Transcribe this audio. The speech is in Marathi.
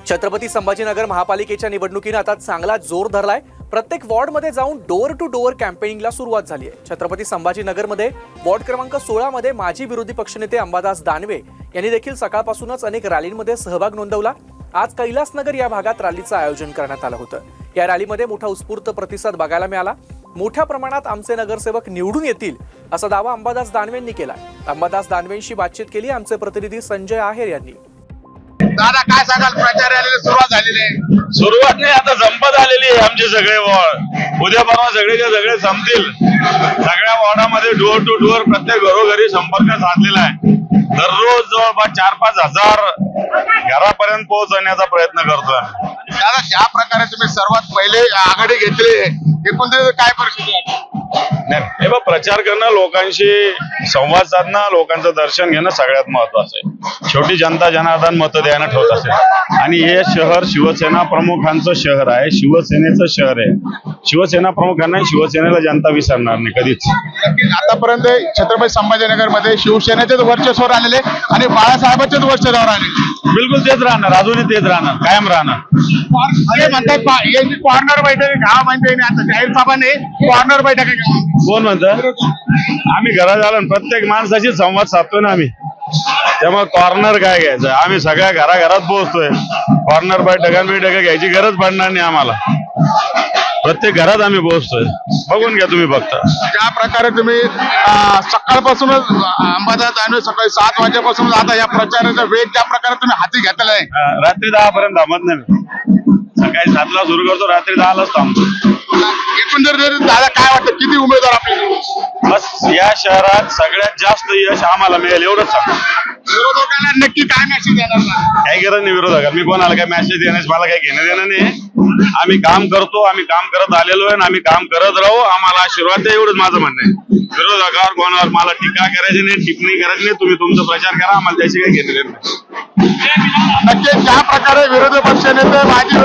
छत्रपती संभाजीनगर महापालिकेच्या निवडणुकीने आता चांगला जोर धरलाय। प्रत्येक वॉर्डमध्ये जाऊन डोअर टू डोअर कॅम्पेनिंगला सुरुवात झाली आहे। छत्रपती संभाजीनगरमध्ये वॉर्ड क्रमांक 16 मध्ये माजी विरोधी पक्षनेते अंबादास दानवे यांनी देखील सकाळपासूनच अनेक रॅलींमध्ये सहभाग नोंदवला। आज कैलासनगर या भागात रॅलीचं आयोजन करण्यात आलं होतं। या रॅलीमध्ये मोठा उत्स्फूर्त प्रतिसाद बघायला मिळाला। मोठ्या प्रमाणात आमचे नगरसेवक निवडून येतील असा दावा अंबादास दानवेंनी केला। अंबादास दानवेंशी बातचीत केली आमचे प्रतिनिधी संजय आहेर यांनी। दादा काय सांगाल, प्रचार रॅलीला सुरुवात झालेली आहे? सुरुवात नाही, आता संपत आलेली आहे। आमचे सगळे वॉर्ड उद्या परवा सगळेचे सगळे संपतील। सगळ्या वॉर्डामध्ये डोअर टू डोअर प्रत्येक घरोघरी संपर्क साधलेला आहे। दररोज जवळपास 4-5 हजार घरापर्यंत पोहोचवण्याचा प्रयत्न करतोय। दादा ज्या प्रकारे तुम्ही सर्वात पहिले आघाडी घेतली, एकंदरीत काय परिस्थिती आहे? हे बघ, प्रचार करणं, लोकांशी संवाद साधणं, लोकांचं दर्शन घेणं सगळ्यात महत्वाचं आहे। शेवटी जनता जनार्दन मतं द्यायला ठेवत असेल आणि हे शहर शिवसेना प्रमुखांचं शहर आहे, शिवसेनेचं शहर आहे। शिवसेना प्रमुखांना शिवसेनेला जनता विसरणार नाही कधीच। आतापर्यंत छत्रपती संभाजीनगर मध्ये शिवसेनेचेच वर्चस्व राहिलेले आणि बाळासाहेबांचेच वर्चस्व राहिले। बिलकुल तेच राहणार, अजूनही तेच राहणार, कायम राहणार। म्हणतात कॉर्नर बैठक घ्या, म्हणजे आता जाहीर साहेबांनी कॉर्नर बैठक कोण म्हणतं? आम्ही घरात आलो प्रत्येक माणसाशी संवाद साधतोय ना आम्ही, त्यामुळे कॉर्नर काय घ्यायचं, आम्ही सगळ्या घराघरात पोहोचतोय। कॉर्नर बैठका घ्यायची गरज पडणार नाही आम्हाला, प्रत्येक घरात आम्ही पोहोचतोय। बघून घ्या तुम्ही फक्त। ज्या प्रकारे तुम्ही सकाळपासूनच अंबादास दानवे सकाळी 7 वाजेपासून आता या प्रचाराचा वेग ज्या प्रकारे तुम्ही हाती घेतलेला आहे, रात्री 10 पर्यंत थांबत नाही। सकाळी 7ला सुरू करतो, रात्री 10लाच थांबतो। एकंदरीत दादा काय वाटतं, किती उमेदवार आपले? बस या शहरात सगळ्यात जास्त यश आम्हाला मिळेल एवढंच सांगतो। विरोधकांना नक्की काय मेसेज देणार? काही गरज नाही विरोधकांना, मी कोणाला काय मेसेज देण्यास मला काही घेणं देणं नाही। आम्ही काम करतो, आम्ही काम करत आलेलो आहे, आम्ही काम करत राहू, आम्हाला आशीर्वाद द्या, एवढंच माझं म्हणणं आहे। विरोधकावर कोणावर मला टीका करायची नाही, टिप्पणी करायची नाही। तुम्ही तुमचा प्रचार करा, आम्हाला त्याची काही घेणं देणं नाही। नक्की ज्या प्रकारे विरोधी पक्ष नेते माजी